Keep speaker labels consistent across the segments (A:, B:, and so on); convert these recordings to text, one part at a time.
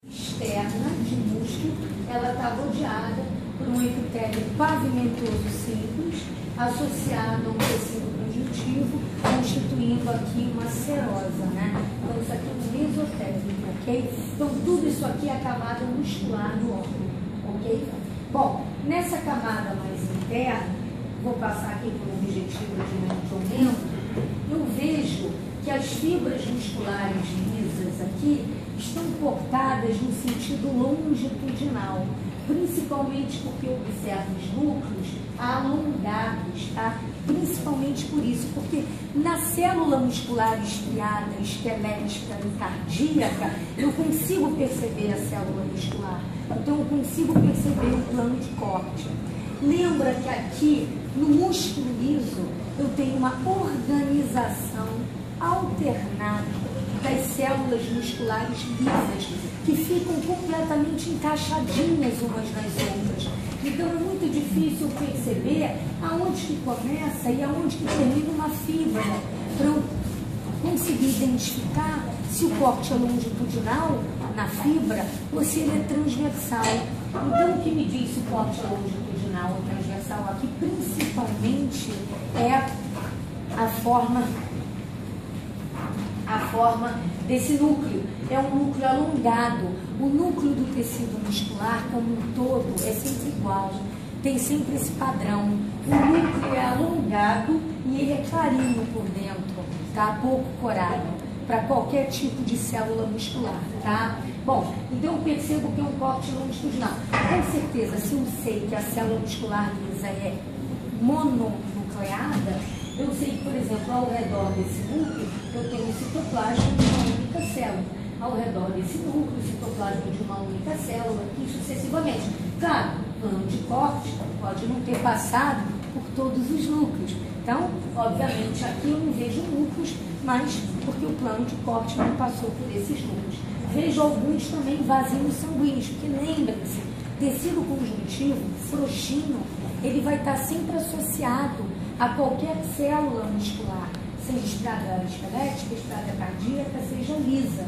A: externa de músculo, ela está rodeada por um epitélio pavimentoso simples, associado a um tecido conjuntivo, constituindo aqui uma serosa, né? Então isso aqui é um mesotélio, ok? Então tudo isso aqui é a camada muscular do órgão, ok? Bom, nessa camada mais interna, vou passar aqui por um objetivo de aumento, eu vejo que as fibras musculares lisas aqui estão cortadas no sentido longitudinal, principalmente porque eu observo os núcleos alongados, tá? Principalmente por isso, porque na célula muscular estriada, esquelética e cardíaca, eu consigo perceber a célula muscular, então eu consigo perceber o plano de corte. Lembra que aqui, no músculo liso, eu tenho uma organização alternada das células musculares lisas, que ficam completamente encaixadinhas umas nas outras. Então é muito difícil perceber aonde que começa e aonde que termina uma fibra, para eu conseguir identificar se o corte é longitudinal na fibra ou se ele é transversal. Então o que me diz se o corte é longitudinal ou transversal aqui, principalmente, é a forma desse núcleo. É um núcleo alongado. O núcleo do tecido muscular, como um todo, é sempre igual. Tem sempre esse padrão. O núcleo é alongado e ele é clarinho por dentro, tá? Pouco corado, para qualquer tipo de célula muscular, tá? Bom, então eu percebo que é um corte longitudinal. Com certeza, se eu sei que a célula muscular lisa é mononucleada, eu sei que, por exemplo, ao redor desse núcleo, eu tenho um citoplasma de uma única célula. Ao redor desse núcleo, o citoplasma de uma única célula, e sucessivamente. Claro, o plano de corte pode não ter passado por todos os núcleos. Então, obviamente, aqui eu não vejo núcleos, mas porque o plano de corte não passou por esses núcleos. Vejo alguns também vasinhos sanguíneos, porque lembrem-se, tecido conjuntivo, frouxinho, ele vai estar sempre associado a qualquer célula muscular, seja estrada esquelética, estrada cardíaca, seja lisa,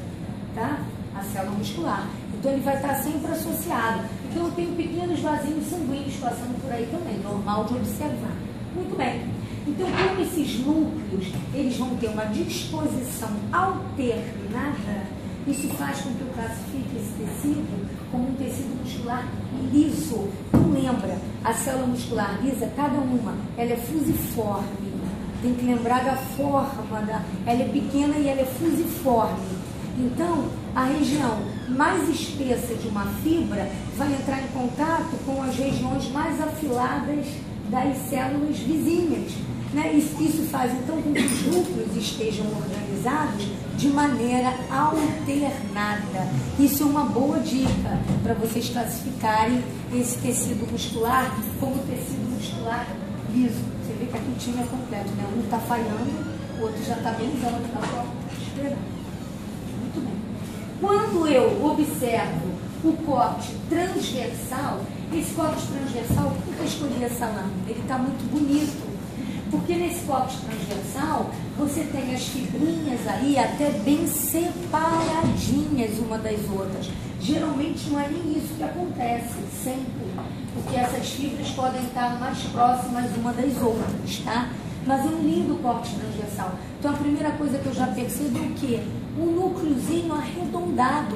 A: tá? A célula muscular. Então ele vai estar sempre associado. Então eu tenho pequenos vasinhos sanguíneos passando por aí também, normal de observar. Muito bem. Então, como esses núcleos, eles vão ter uma disposição alternada, isso faz com que eu classifique esse tecido como um tecido muscular liso. Então lembra, a célula muscular lisa, cada uma, ela é fusiforme. Tem que lembrar da forma, ela é pequena e ela é fusiforme. Então, a região mais espessa de uma fibra vai entrar em contato com as regiões mais afiladas das células vizinhas, né? Isso faz, então, com que os núcleos estejam organizados de maneira alternada. Isso é uma boa dica para vocês classificarem esse tecido muscular como tecido muscular liso. Você vê que aqui o time é completo, né? Um está falhando, o outro já está bem usando, está esperando. Muito bem. Quando eu observo o corte transversal, esse corte transversal, por que eu escolhi essa lâmina? Ele está muito bonito. Porque nesse corte transversal, você tem as fibrinhas aí até bem separadinhas uma das outras. Geralmente não é nem isso que acontece, sempre. Porque essas fibras podem estar mais próximas uma das outras, tá? Mas é um lindo corte transversal. Então a primeira coisa que eu já percebo é o quê? Um núcleozinho arredondado,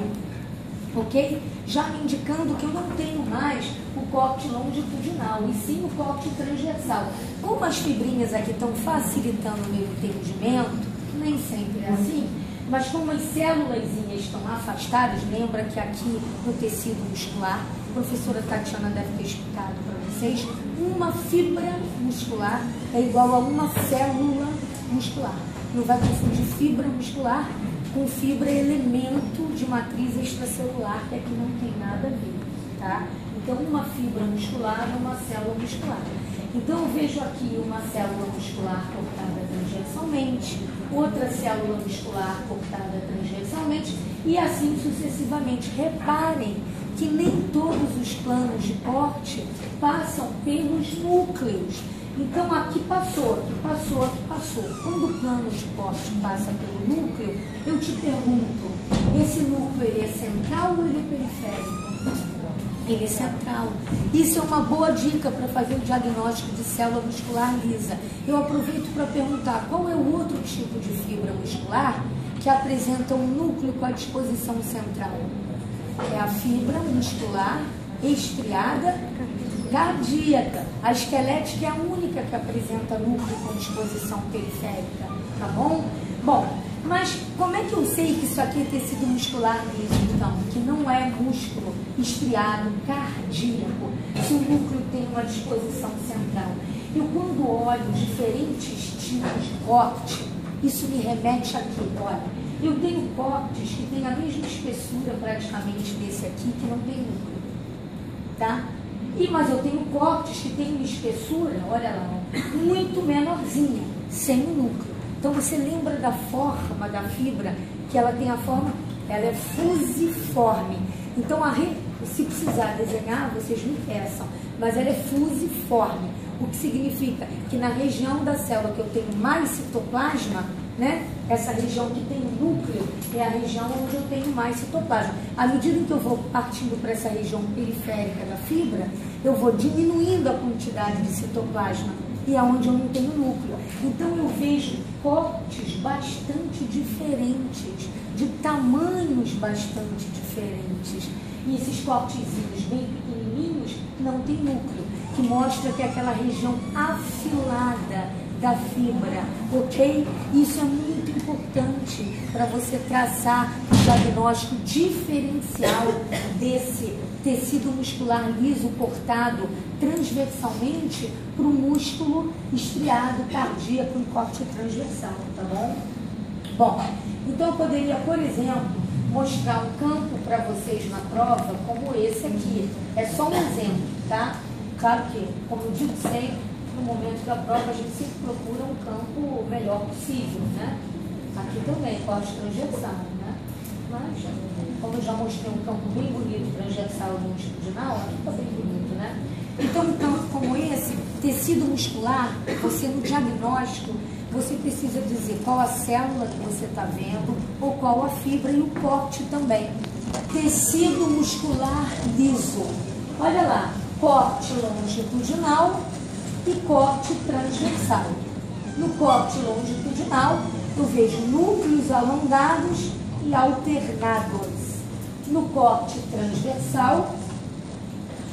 A: ok? Já me indicando que eu não tenho mais o corte longitudinal, e sim o corte transversal. Como as fibrinhas aqui estão facilitando o meu entendimento, nem sempre é assim, mas como as células estão afastadas, lembra que aqui no tecido muscular, a professora Tatiana deve ter explicado para vocês, uma fibra muscular é igual a uma célula muscular. Não vai confundir fibra muscular com fibra elemento de matriz extracelular, que aqui não tem nada a ver, tá? Então, uma fibra muscular é uma célula muscular. Então, eu vejo aqui uma célula muscular cortada transversalmente, outra célula muscular cortada transversalmente, e assim sucessivamente. Reparem que nem todos os planos de corte passam pelos núcleos. Então aqui passou, aqui passou, aqui passou. Quando o plano de corte passa pelo núcleo, eu te pergunto, esse núcleo ele é central ou ele é periférico? Ele é central. Isso é uma boa dica para fazer o diagnóstico de célula muscular lisa. Eu aproveito para perguntar qual é o outro tipo de fibra muscular que apresenta um núcleo com a disposição central. É a fibra muscular estriada cardíaca. A esquelética é a única que apresenta núcleo com disposição periférica, tá bom? Bom, mas como é que eu sei que isso aqui é tecido muscular liso, então? Que não é músculo estriado cardíaco, se o núcleo tem uma disposição central. Eu, quando olho diferentes tipos de corte, isso me remete aqui, olha. Eu tenho cortes que têm a mesma espessura praticamente desse aqui, que não tem núcleo, tá? Mas eu tenho cortes que têm uma espessura, olha lá, muito menorzinha, sem o núcleo. Então você lembra da forma da fibra, que ela tem a forma, ela é fusiforme. Então, se precisar desenhar, vocês me peçam, mas ela é fusiforme, o que significa que na região da célula que eu tenho mais citoplasma, né? Essa região que tem núcleo é a região onde eu tenho mais citoplasma. À medida que eu vou partindo para essa região periférica da fibra, eu vou diminuindo a quantidade de citoplasma e é onde eu não tenho núcleo. Então eu vejo cortes bastante diferentes, de tamanhos bastante diferentes. E esses cortezinhos bem pequenininhos não tem núcleo, que mostra que é aquela região afilada da fibra, ok? Isso é muito importante para você traçar o diagnóstico diferencial desse tecido muscular liso cortado transversalmente para o músculo estriado cardíaco em corte transversal, tá bom? Bom, então eu poderia, por exemplo, mostrar um campo para vocês na prova como esse aqui. É só um exemplo, tá? Claro que, como eu digo sempre, no momento da prova a gente sempre procura um campo melhor possível, né? Aqui também, corte transversal, né? Mas, como eu já mostrei um campo bem bonito, transversal e longitudinal, aqui está bem bonito, né? Então, um campo como esse, tecido muscular, você no diagnóstico, você precisa dizer qual a célula que você está vendo, ou qual a fibra e o corte também. Tecido muscular liso. Olha lá, corte longitudinal e corte transversal. No corte longitudinal, eu vejo núcleos alongados e alternados. No corte transversal,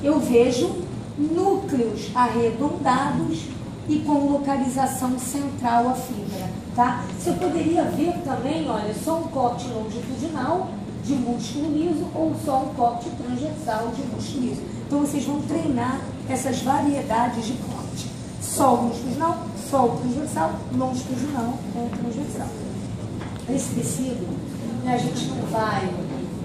A: eu vejo núcleos arredondados e com localização central à fibra, tá? Você poderia ver também, olha, só um corte longitudinal de músculo liso ou só um corte transversal de músculo liso. Então, vocês vão treinar essas variedades de corte. Só o longitudinal, só o transversal, longitudinal ou transversal. Esse tecido, a gente não vai,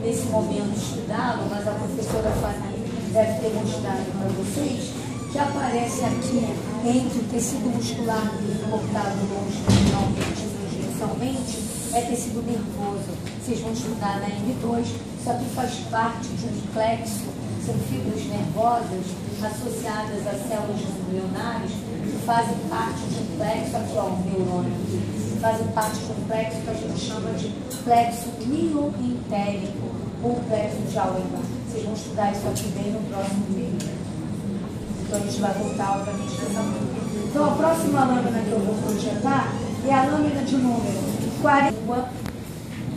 A: nesse momento, estudá-lo, mas a professora Fanny deve ter mostrado para vocês, que aparece aqui entre o tecido muscular cortado longitudinalmente e transversalmente, é tecido nervoso. Vocês vão estudar na M2, isso aqui faz parte de um plexo, são fibras nervosas associadas a células ganglionares que fazem parte de um plexo, aqui ó, um neurônio, que fazem parte de um plexo que a gente chama de plexo mioentérico ou plexo de Auerbach. Vocês vão estudar isso aqui bem no próximo vídeo. Então a gente vai voltar, obviamente, dessa lâmina. Então a próxima lâmina que eu vou projetar é a lâmina de número 40.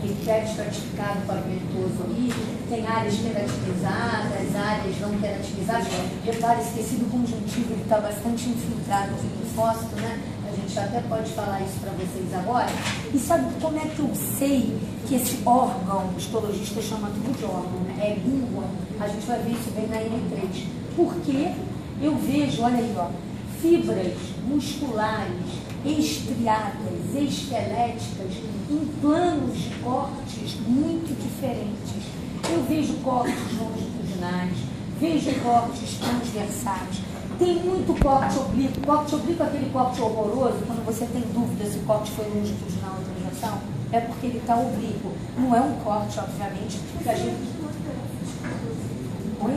A: Epiteto estratificado pavimentoso ali, tem áreas queratinizadas, áreas não queratinizadas. Repare, esse tecido conjuntivo está bastante infiltrado de linfócito, né? A gente até pode falar isso para vocês agora. E sabe como é que eu sei que esse órgão, o histologista chama tudo de órgão, né? É língua. A gente vai ver isso bem na M3. Porque eu vejo, olha aí, ó, fibras musculares estriadas, esqueléticas, em planos de cortes muito diferentes. Eu vejo cortes longitudinais, vejo cortes transversais, tem muito corte oblíquo. Corte oblíquo é aquele corte horroroso, quando você tem dúvida se o corte foi longitudinal ou transversal, é porque ele está oblíquo. Não é um corte, obviamente, que a gente... Oi?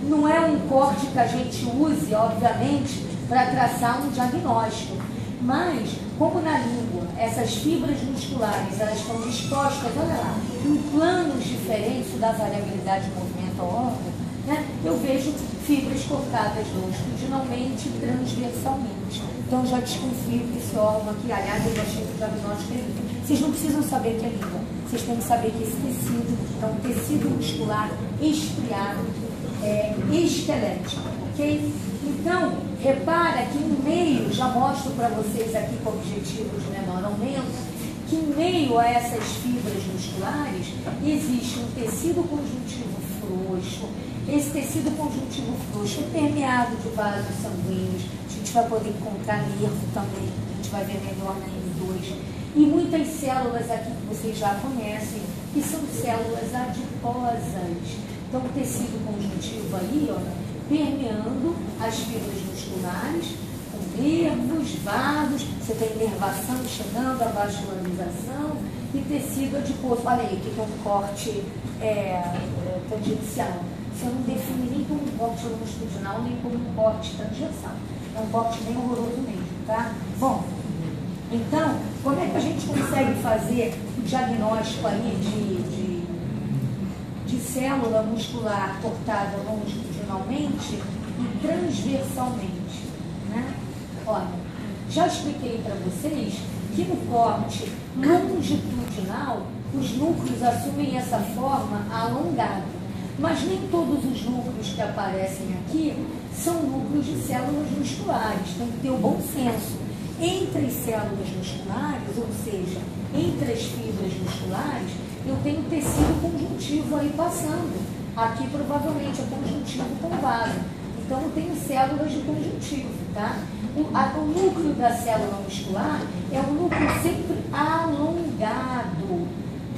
A: Não é um corte que a gente use, obviamente, para traçar um diagnóstico. Mas, como na língua, essas fibras musculares, elas estão dispostas, olha lá, em planos diferentes da variabilidade de movimento ao órgão, né? Eu vejo fibras cortadas longitudinalmente e transversalmente. Então, já desconfio que esse órgão aqui, aliás, eu achei que o diagnóstico é língua. Vocês não precisam saber que é língua. Vocês têm que saber que esse tecido é um tecido muscular estriado, esquelético, ok? Então, repara que em meio, já mostro para vocês aqui com o objetivo de menor aumento, que em meio a essas fibras musculares existe um tecido conjuntivo frouxo. Esse tecido conjuntivo frouxo é permeado de vasos sanguíneos. A gente vai poder encontrar nervo também, a gente vai ver melhor na M2. E muitas células aqui que vocês já conhecem, que são células adiposas. Então, o tecido conjuntivo aí, ó, permeando as fibras musculares, com nervos, vasos, você tem nervação chegando, a vascularização e tecido adiposo. Olha aí, que é um corte tangencial. Você não define nem como um corte longitudinal, nem como um corte transversal. É um corte bem horroroso mesmo, tá? Bom, então, como é que a gente consegue fazer o diagnóstico aí de célula muscular cortada longitudinalmente e transversalmente, né? Olha, já expliquei para vocês que no corte longitudinal os núcleos assumem essa forma alongada, mas nem todos os núcleos que aparecem aqui são núcleos de células musculares, tem que ter o bom senso. Entre as células musculares, ou seja, entre as fibras musculares, eu tenho tecido conjuntivo aí passando. Aqui provavelmente é conjuntivo com vaso. Então eu tenho células de conjuntivo, tá? O núcleo da célula muscular é um núcleo sempre alongado,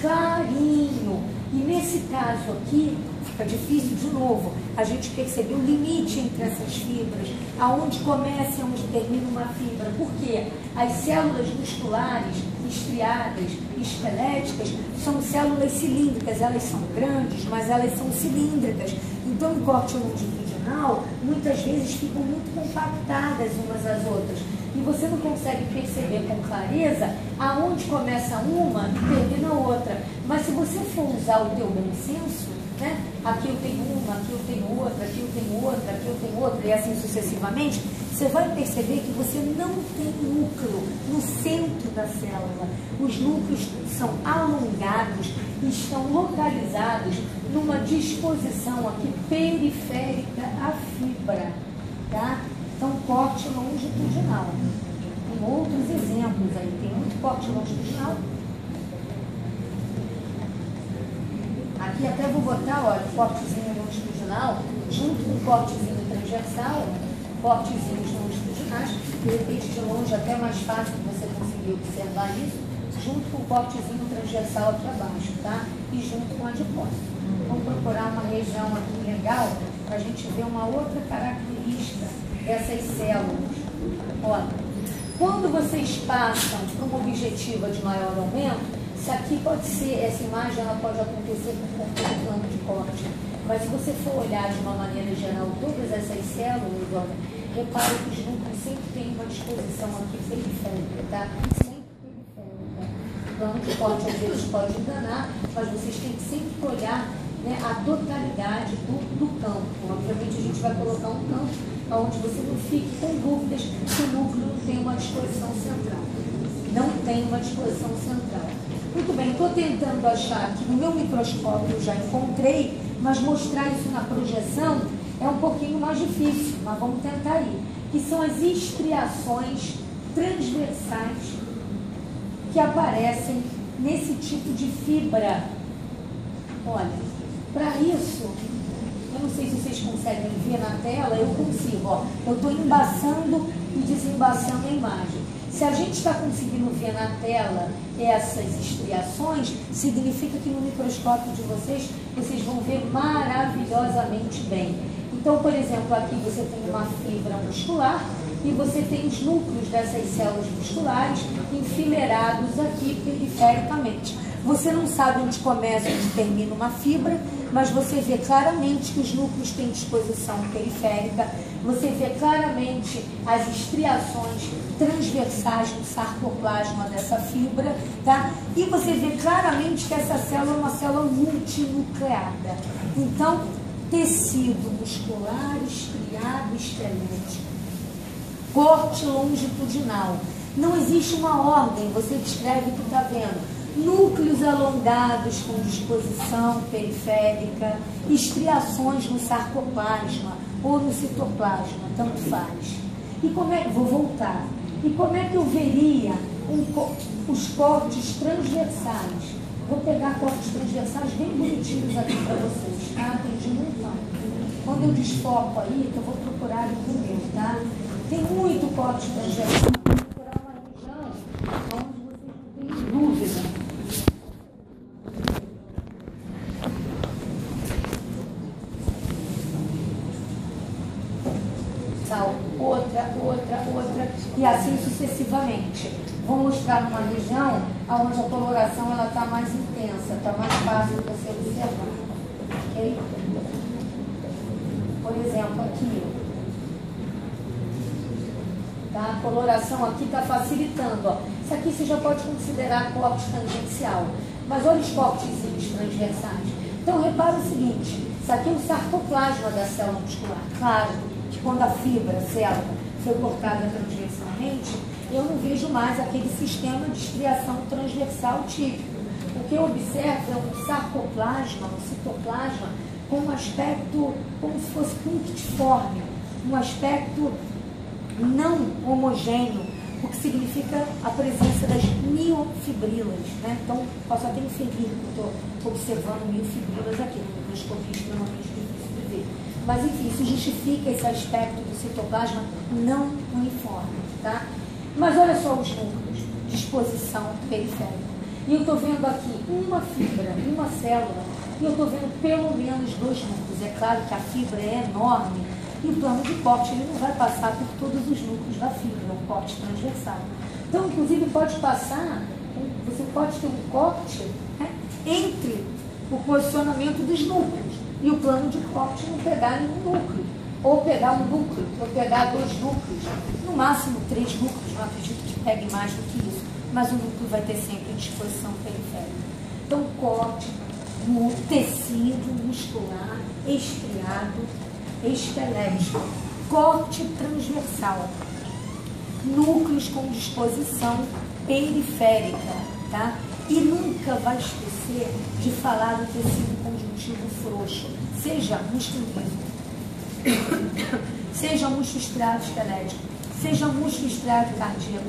A: clarinho. E nesse caso aqui, fica difícil de novo a gente perceber o limite entre essas fibras, aonde começa e onde termina uma fibra. Por quê? As células musculares estriadas, esqueléticas, são células cilíndricas. Elas são grandes, mas elas são cilíndricas. Então, em corte longitudinal, muitas vezes ficam muito compactadas umas às outras. E você não consegue perceber com clareza aonde começa uma e termina a outra. Mas se você for usar o teu bom senso, né? Aqui eu tenho uma, aqui eu tenho outra, aqui eu tenho outra, aqui eu tenho outra, e assim sucessivamente, você vai perceber que você não tem núcleo no centro da célula. Os núcleos são alongados e estão localizados numa disposição aqui periférica à fibra, tá? Então, corte longitudinal. Tem outros exemplos aí, tem muito corte longitudinal. Aqui até vou botar, olha, cortezinho longitudinal, junto com cortezinho transversal, cortezinhos longitudinais, de repente de longe até mais fácil de você conseguir observar isso, junto com o cortezinho transversal aqui abaixo, tá? E junto com a adipose. Vamos procurar uma região aqui legal para a gente ver uma outra característica dessas células. Olha, quando vocês passam para uma objetiva de maior aumento, isso aqui pode ser, essa imagem ela pode acontecer com um plano de corte, mas se você for olhar de uma maneira geral todas essas células, olha, repare que os núcleos sempre têm uma disposição aqui periférica, tá? Sempre periférica. O plano de corte às vezes pode enganar, mas vocês têm que sempre olhar, né, a totalidade do campo. Obviamente a gente vai colocar um campo onde você não fique com dúvidas se o núcleo não tem uma disposição central. Não tem uma disposição central. Muito bem, estou tentando achar que no meu microscópio eu já encontrei, mas mostrar isso na projeção é um pouquinho mais difícil, mas vamos tentar aí. Que são as estriações transversais que aparecem nesse tipo de fibra. Olha, para isso, eu não sei se vocês conseguem ver na tela, eu consigo, ó. Eu estou embaçando e desembaçando a imagem. Se a gente está conseguindo ver na tela essas estriações, significa que no microscópio de vocês vão ver maravilhosamente bem. Então, por exemplo, aqui você tem uma fibra muscular e você tem os núcleos dessas células musculares enfileirados aqui perifericamente. Você não sabe onde começa e onde termina uma fibra, mas você vê claramente que os núcleos têm disposição periférica, você vê claramente as estriações transversais no sarcoplasma dessa fibra, tá? E você vê claramente que essa célula é uma célula multinucleada. Então, tecido muscular, estriado, esquelético, corte longitudinal. Não existe uma ordem, você descreve o que está vendo. Núcleos alongados com disposição periférica, estriações no sarcoplasma ou no citoplasma, tanto faz. E como é que vou voltar? E como é que eu veria os cortes transversais? Vou pegar cortes transversais bem bonitinhos aqui para vocês, tá? Tem de montão. Quando eu desfoco aí, que eu vou procurar aqui o meu, tá? Tem muito corte transversal. Vou procurar uma região onde vocês não têm dúvida. Outra, e assim sucessivamente. Vou mostrar numa região onde a coloração está mais intensa, está mais fácil de você observar. Ok? Por exemplo, aqui. Tá? A coloração aqui está facilitando. Ó. Isso aqui você já pode considerar corte tangencial. Mas olha os cortezinhos transversais. Então, repara o seguinte. Isso aqui é o sarcoplasma da célula muscular. Claro que quando a fibra, a célula, foi cortada transversalmente, eu não vejo mais aquele sistema de estriação transversal típico. O que eu observo é um sarcoplasma, um citoplasma, com um aspecto como se fosse punctiforme, um aspecto não homogêneo, o que significa a presença das miofibrilas, né? Então, posso até inferir que eu estou observando miofibrilas aqui, no microscopia extremamente difícil de ver. Mas, enfim, isso justifica esse aspecto do citoplasma não uniforme, tá? Mas olha só os núcleos, disposição periférica. E eu estou vendo aqui uma fibra, uma célula, e eu estou vendo pelo menos dois núcleos. É claro que a fibra é enorme, e o plano de corte ele não vai passar por todos os núcleos da fibra, é um corte transversal. Então, inclusive, pode passar, você pode ter um corte, né, entre o posicionamento dos núcleos e o plano de corte não pegar nenhum núcleo, ou pegar um núcleo, ou pegar dois núcleos, no máximo 3 núcleos, não acredito que pegue mais do que isso, mas o núcleo vai ter sempre disposição periférica. Então, corte no tecido muscular estriado, esquelético, corte transversal, núcleos com disposição periférica, tá? E nunca vai esquecer de falar do tecido conjuntivo frouxo, seja músculo liso, seja músculo estriado esquelético, seja músculo estriado cardíaco,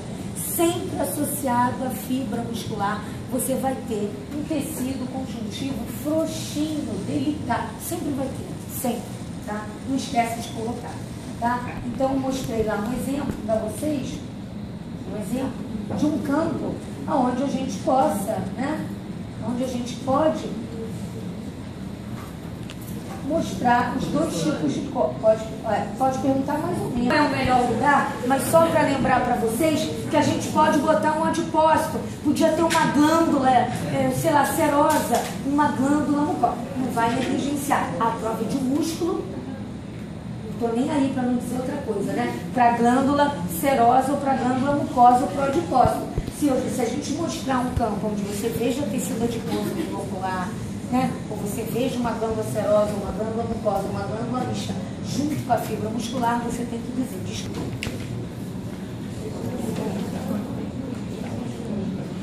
A: sempre associado à fibra muscular, você vai ter um tecido conjuntivo frouxinho, delicado, sempre vai ter, sempre. Tá? Não esquece de colocar. Tá? Então, eu mostrei lá um exemplo para vocês, um exemplo de um campo onde a gente possa, né? Onde a gente pode mostrar os dois tipos de corpo. Pode perguntar mais ou menos. Não é o melhor lugar, mas só para lembrar para vocês que a gente pode botar um adipócito. Podia ter uma glândula, sei lá, serosa, uma glândula no corpo. Não vai negligenciar. A prova de músculo, não estou nem aí para não dizer outra coisa, né? Para glândula serosa ou para glândula mucosa ou para adipócito. Se a gente mostrar um campo onde você veja tecido adiposo globular, né? Ou você veja uma glândula serosa, uma glândula mucosa, uma glândula mista, junto com a fibra muscular, você tem que dizer, desculpa.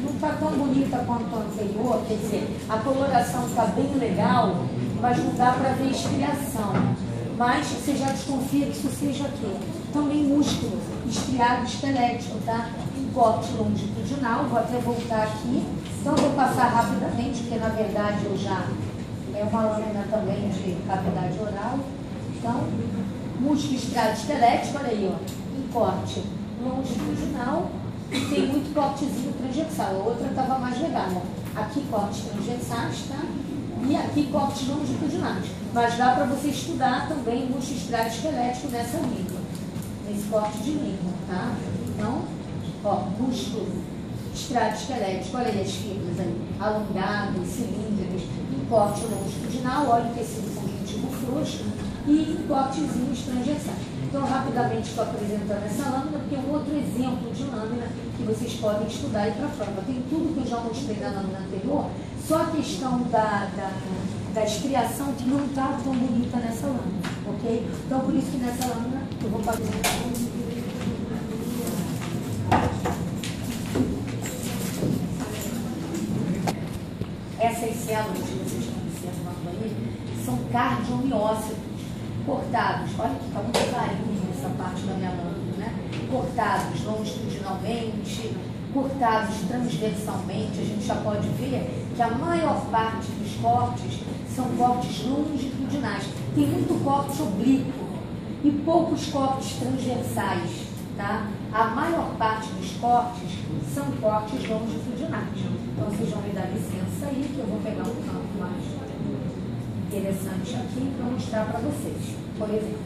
A: Não está tão bonita quanto a anterior, quer dizer, a coloração está bem legal, mas não dá para ver estriação. Mas você já desconfia que isso seja aqui. Também músculo, estriado esquelético, tá? Um corte longitudinal, vou até voltar aqui. Então, eu vou passar rapidamente, porque na verdade eu já... É uma lâmina também de cavidade oral. Então, músculo estriado esquelético, olha aí, ó. Um corte longitudinal. E tem muito cortezinho transversal. A outra estava mais legal, ó. Aqui cortes transversais, tá? E aqui cortes longitudinais. Mas dá para você estudar também o músculo estriado esquelético nessa língua. Nesse corte de língua, tá? Então, ó, músculo estrado esquelético, olha aí as fibras aí, alongadas, cilíndricas, um corte longitudinal, olha o tecido conjuntivo frouxo e cortezinhos transversais. Então, rapidamente estou apresentando essa lâmina, porque é um outro exemplo de lâmina que vocês podem estudar aí para a prova. Tem tudo que eu já mostrei na lâmina anterior, só a questão da estriação que não está tão bonita nessa lâmina, ok? Então, por isso que nessa lâmina eu vou apresentar essas células que vocês estão observando aí são cardiomiócitos cortados. Olha que está muito clarinho essa parte da minha lâmina, né? Cortados longitudinalmente, cortados transversalmente. A gente já pode ver que a maior parte dos cortes são cortes longitudinais. Tem muito corte oblíquo e poucos cortes transversais, tá? A maior parte dos cortes são cortes longitudinais. Então, vocês vão me dar licença aí, que eu vou pegar um campo mais interessante aqui para mostrar para vocês. Por exemplo,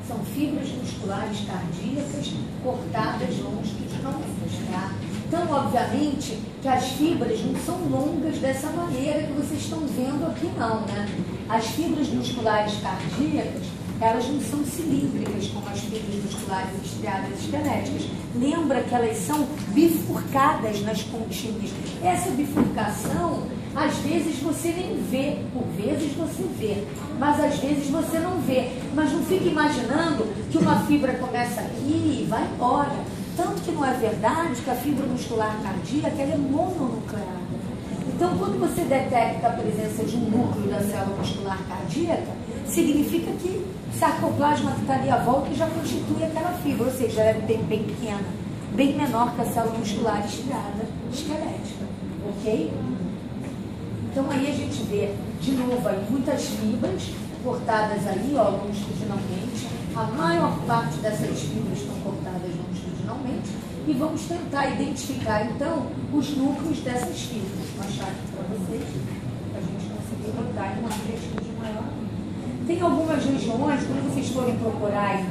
A: são fibras musculares cardíacas cortadas longitudinalmente, tá? Então, obviamente, que as fibras não são longas dessa maneira que vocês estão vendo aqui, não, né? As fibras musculares cardíacas, elas não são cilíndricas como as fibras musculares estriadas esqueléticas. Lembra que elas são bifurcadas nas pontinhas. Essa bifurcação, às vezes você nem vê, por vezes você vê, mas às vezes você não vê. Mas não fique imaginando que uma fibra começa aqui e vai embora. Tanto que não é verdade que a fibra muscular cardíaca ela é mononucleada. Então, quando você detecta a presença de um núcleo da célula muscular cardíaca, significa que o sarcoplasma que está ali à volta já constitui aquela fibra, ou seja, ela é bem pequena, bem menor que a célula muscular estriada esquelética, ok? Então aí a gente vê, de novo, aí, muitas fibras cortadas aí, ó, longitudinalmente. A maior parte dessas fibras estão cortadas longitudinalmente e vamos tentar identificar, então, os núcleos dessas fibras. Vou achar aqui para vocês, para a gente conseguir botar em uma amplitude maior. Tem algumas regiões, quando vocês forem procurar aí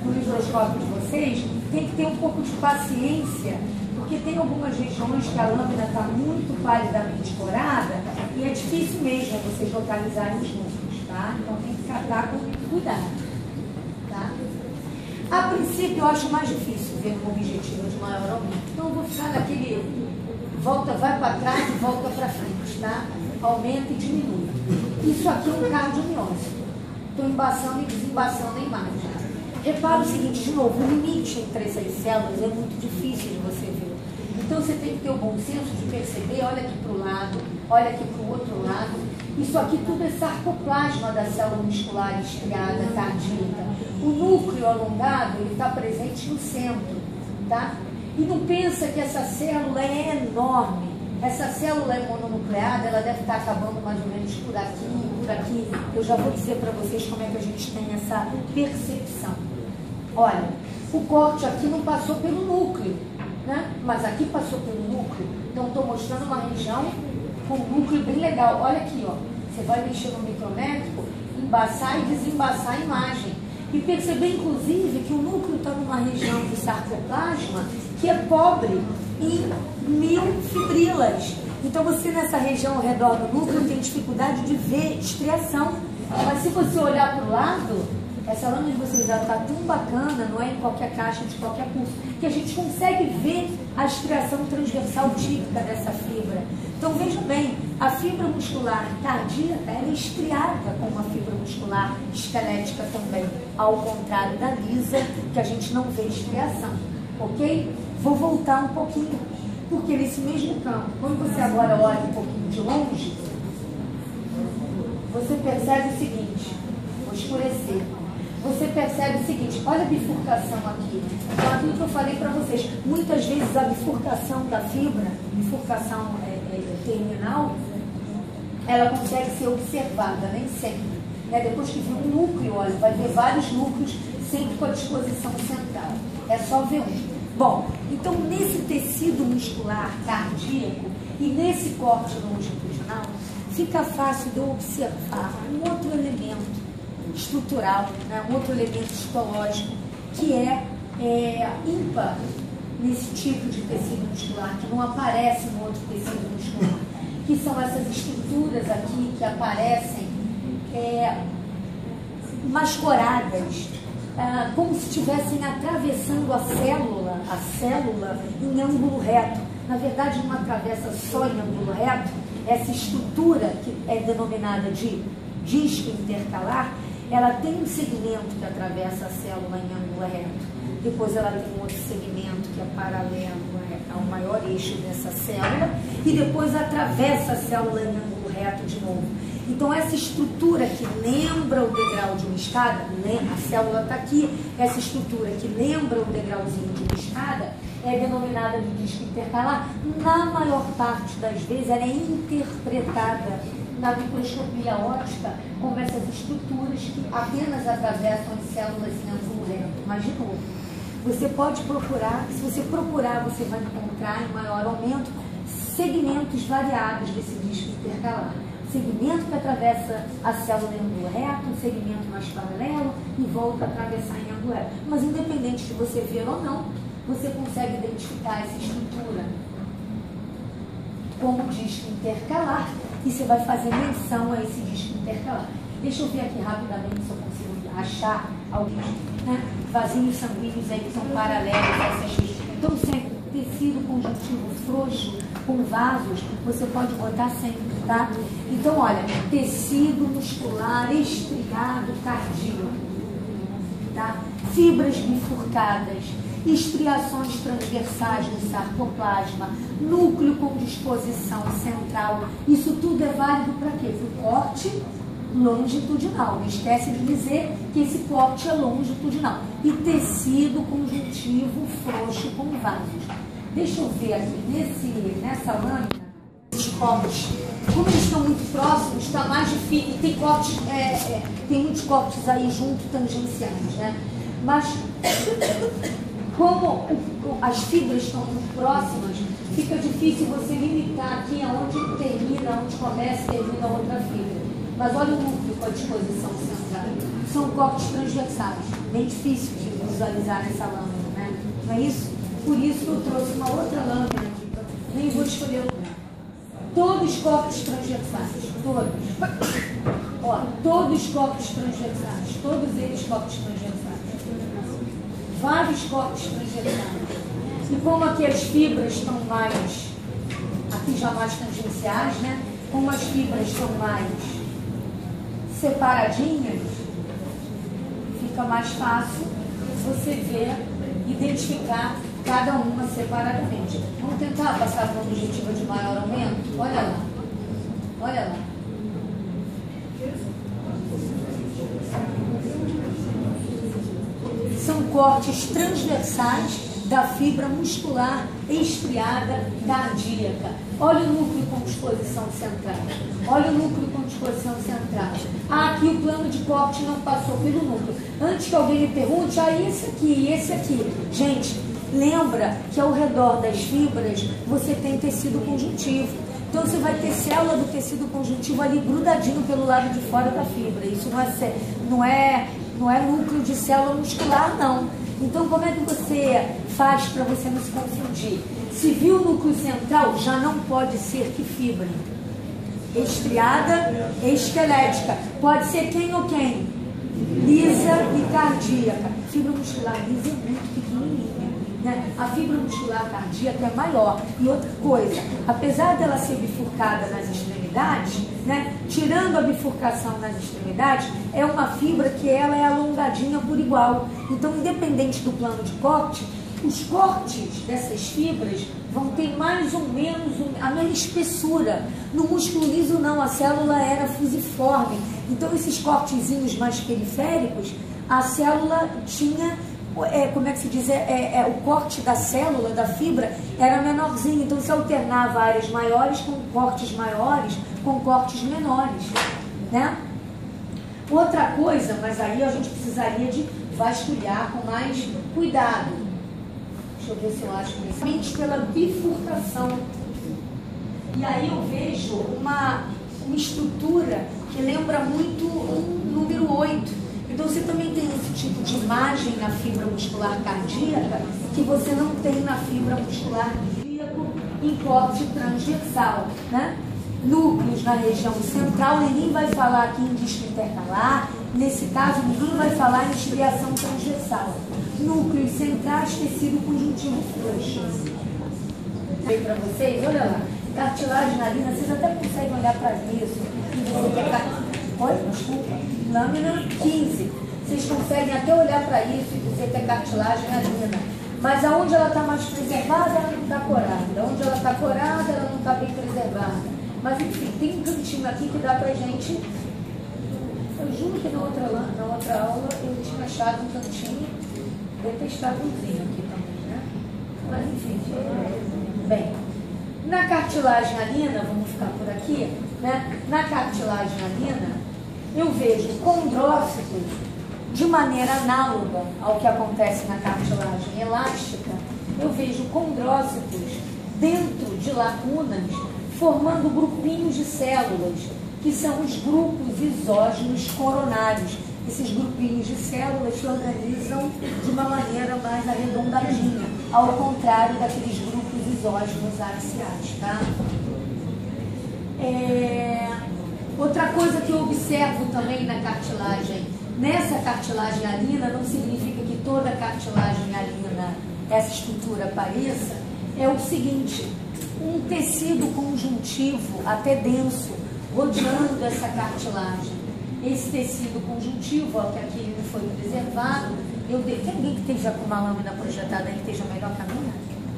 A: no microscópio de vocês, tem que ter um pouco de paciência, porque tem algumas regiões que a lâmina está muito palidamente corada e é difícil mesmo vocês localizarem os núcleos, tá? Então tem que tratar com muito cuidado, tá? A princípio eu acho mais difícil ver um objetivo de maior aumento, então eu vou ficar naquele volta, vai para trás e volta para frente, tá? Aumenta e diminui. Isso aqui é um cardiomiócito. Estou embaçando e desembaçando a imagem. Repara o seguinte, de novo, o limite entre essas células é muito difícil de você ver. Então você tem que ter o bom senso de perceber, olha aqui para o lado, olha aqui para o outro lado. Isso aqui tudo é sarcoplasma da célula muscular estriada cardíaca. O núcleo alongado, ele está presente no centro, tá? E não pensa que essa célula é enorme. Essa célula é mononucleada, ela deve estar acabando mais ou menos por aqui, por aqui. Eu já vou dizer para vocês como é que a gente tem essa percepção. Olha, o corte aqui não passou pelo núcleo, né? Mas aqui passou pelo núcleo. Então, estou mostrando uma região com um núcleo bem legal. Olha aqui, ó. Você vai mexer no micrométrico, embaçar e desembaçar a imagem. E perceber, inclusive, que o núcleo está numa região do sarcoplasma que é pobre em miofibrilas. Então, você nessa região ao redor do núcleo tem dificuldade de ver estriação. Mas se você olhar para o lado, essa lâmina de vocês já está tão bacana, não é em qualquer caixa de qualquer curso, que a gente consegue ver a estriação transversal típica dessa fibra. Então, vejam bem, a fibra muscular cardíaca ela é estriada com uma fibra muscular esquelética também, ao contrário da lisa, que a gente não vê estriação, ok? Vou voltar um pouquinho, porque nesse mesmo campo, quando você agora olha um pouquinho de longe, você percebe o seguinte, vou escurecer, você percebe o seguinte, olha a bifurcação aqui, então aquilo que eu falei para vocês, muitas vezes a bifurcação da fibra, bifurcação terminal, ela consegue ser observada, nem sempre. Depois que viu um núcleo, olha, vai ver vários núcleos, sempre com a disposição central. É só ver um. Bom, então nesse tecido muscular cardíaco e nesse corte longitudinal, fica fácil de eu observar um outro elemento estrutural, né, um outro elemento histológico que é ímpar nesse tipo de tecido muscular, que não aparece no outro tecido muscular, que são essas estruturas aqui que aparecem mascoradas, como se estivessem atravessando a célula em ângulo reto. Na verdade, não atravessa só em ângulo reto. Essa estrutura, que é denominada de disco intercalar, ela tem um segmento que atravessa a célula em ângulo reto. Depois ela tem um outro segmento que é paralelo ao maior eixo dessa célula e depois atravessa a célula em ângulo reto de novo. Então essa estrutura que lembra o degrau de uma escada, a célula está aqui, essa estrutura que lembra o degrauzinho de uma escada é denominada de disco intercalar. Na maior parte das vezes ela é interpretada na microscopia óptica como essas estruturas que apenas atravessam as células em ângulo reto. Mas de novo, você pode procurar, se você procurar, você vai encontrar em maior aumento segmentos variados desse disco intercalar. Segmento que atravessa a célula em ângulo reto, um segmento mais paralelo e volta a atravessar em ângulo reto. Mas independente de você ver ou não, você consegue identificar essa estrutura como disco intercalar e você vai fazer menção a esse disco intercalar. Deixa eu ver aqui rapidamente se eu consigo achar alguns vasinhos sanguíneos aí que são paralelos a essas estruturas. Então, sempre tecido conjuntivo frouxo com vasos, você pode botar sempre, tá? Então, olha, tecido muscular estriado cardíaco, tá? Fibras bifurcadas, estriações transversais no sarcoplasma, núcleo com disposição central. Isso tudo é válido para quê? Para o corte longitudinal. Não esquece de dizer que esse corte é longitudinal. E tecido conjuntivo frouxo com vasos. Deixa eu ver aqui, nessa lâmina, esses cortes, como eles estão muito próximos, está mais difícil. Tem cortes, tem muitos cortes aí junto, tangenciais, né? Mas como as fibras estão muito próximas, fica difícil você limitar aqui aonde termina, onde começa e termina a outra fibra. Mas olha o núcleo com a disposição central. São cortes transversais, bem difícil de visualizar nessa lâmina, né? Não é isso? Por isso que eu trouxe uma outra lâmina aqui. Nem vou escolher o lugar. Todos cortes transversais, todos. Ó, todos cortes transversais, todos eles cortes transversais. Vários cortes transversais. E como aqui as fibras estão mais, aqui já mais tangenciais, né? Como as fibras estão mais separadinhas, fica mais fácil você ver, identificar cada uma separadamente. Vamos tentar passar para uma objetiva de maior aumento? Olha lá. Olha lá. São cortes transversais da fibra muscular estriada cardíaca. Olha o núcleo com disposição central. Olha o núcleo com disposição central. Ah, aqui o plano de corte não passou pelo núcleo. Antes que alguém me pergunte, esse aqui e esse aqui. Gente, lembra que ao redor das fibras você tem tecido conjuntivo. Então você vai ter célula do tecido conjuntivo ali grudadinho pelo lado de fora da fibra. Isso não é núcleo de célula muscular, não. Então como é que você faz para você não se confundir? Se viu o núcleo central, já não pode ser que fibra? Estriada, esquelética. Pode ser quem ou quem? Lisa e cardíaca. Fibra muscular lisa é muito pequenininha, né? A fibra muscular cardíaca é maior. E outra coisa, apesar dela ser bifurcada nas extremidades, né? Tirando a bifurcação nas extremidades, é uma fibra que ela é alongadinha por igual. Então, independente do plano de corte, os cortes dessas fibras vão ter mais ou menos a mesma espessura. No músculo liso não, a célula era fusiforme. Então esses cortezinhos mais periféricos, a célula tinha, como é que se diz, o corte da célula, da fibra, era menorzinho. Então se alternava áreas maiores com cortes maiores, com cortes menores, né? Outra coisa, mas aí a gente precisaria de vasculhar com mais cuidado. Deixa eu ver se eu acho principalmente pela bifurcação. E aí eu vejo uma estrutura que lembra muito um número 8. Então você também tem esse tipo de imagem na fibra muscular cardíaca que você não tem na fibra muscular cardíaca em corte transversal, né? Núcleos na região central, ninguém vai falar aqui em disco intercalar, nesse caso ninguém vai falar em estriação transversal. Núcleos centrais, tecido conjuntivo frouxo. Para vocês, olha lá, cartilagem narina, vocês até conseguem olhar para isso. Desculpa, lâmina 15. Vocês conseguem até olhar para isso e dizer que é cartilagem narina. Mas aonde ela está mais preservada, ela não está corada. Onde ela está corada, ela não está bem preservada. Mas enfim, tem um cantinho aqui que dá pra gente. Eu juro que na outra aula eu tinha achado um cantinho detestávelzinho aqui também, né? Mas enfim, bem. Na cartilagem alina, vamos ficar por aqui, né? Na cartilagem alina, eu vejo condrócitos de maneira análoga ao que acontece na cartilagem elástica. Eu vejo condrócitos dentro de lacunas, formando grupinhos de células, que são os grupos isógenos coronários. Esses grupinhos de células se organizam de uma maneira mais arredondadinha, ao contrário daqueles grupos isógenos axiais, tá? Outra coisa que eu observo também na cartilagem, nessa cartilagem alina, não significa que toda cartilagem alina, essa estrutura apareça, é o seguinte: um tecido conjuntivo até denso, rodeando essa cartilagem. Esse tecido conjuntivo, ó, que aqui não foi preservado, tem alguém que esteja com uma lâmina projetada aí que esteja melhor que a minha?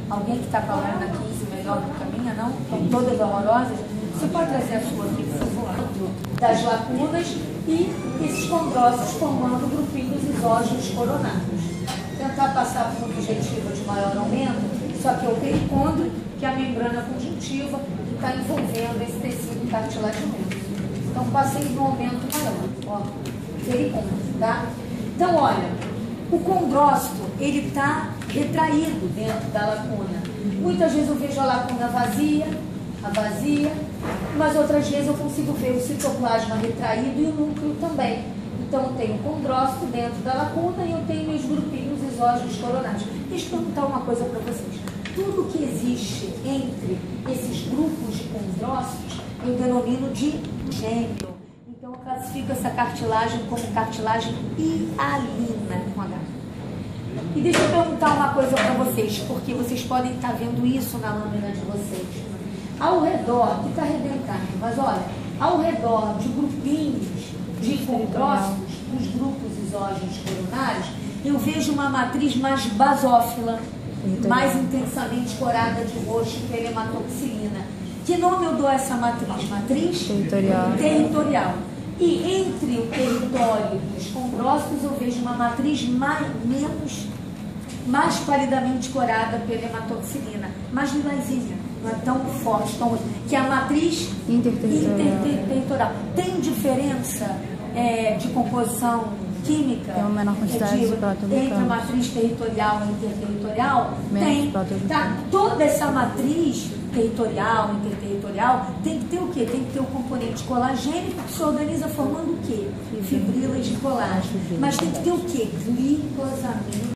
A: Alguém que está com a lâmina 15 melhor do que a minha, não? Estão todas horrorosas? Você pode trazer a sua aqui, por favor? Das lacunas e esses condrócitos formando grupinhos isógenos coronários. Tentar passar por uma objetiva de maior aumento, só que é o pericôndrio, que é a membrana conjuntiva, que está envolvendo esse tecido cartilaginoso. Então, passei no aumento maior, ó, pericôndrio, tá? Então, olha, o condrócito, ele está retraído dentro da lacuna. Muitas vezes eu vejo a lacuna vazia, mas outras vezes eu consigo ver o citoplasma retraído e o núcleo também. Então, eu tenho condrócito dentro da lacuna e eu tenho meus grupinhos isógenos coronários. Deixa eu perguntar uma coisa para vocês. Tudo que existe entre esses grupos de condrócitos eu denomino de gêmeo. Então, eu classifico essa cartilagem como cartilagem hialina, com H. E deixa eu perguntar uma coisa para vocês, porque vocês podem estar vendo isso na lâmina de vocês. Ao redor, que está arrebentando, mas olha, ao redor de grupinhos de condrócitos, os grupos isógenos coronários, eu vejo uma matriz mais basófila, mais intensamente corada de roxo pela hematoxilina. Que nome eu dou a essa matriz? Matriz territorial. E entre o território dos condrócitos eu vejo uma matriz mais palidamente corada pela hematoxilina, mais lilazinha, não é tão forte, que é a matriz interterritorial. Tem diferença de composição química?
B: Tem uma menor quantidade de próton
A: entre a matriz territorial e interterritorial? Tem. Tá? Toda essa matriz territorial, interterritorial, tem que ter o quê? Tem que ter o componente colagênico que se organiza formando o quê? Fibrilas de colágeno. Mas tem que ter o quê? Glicosamina.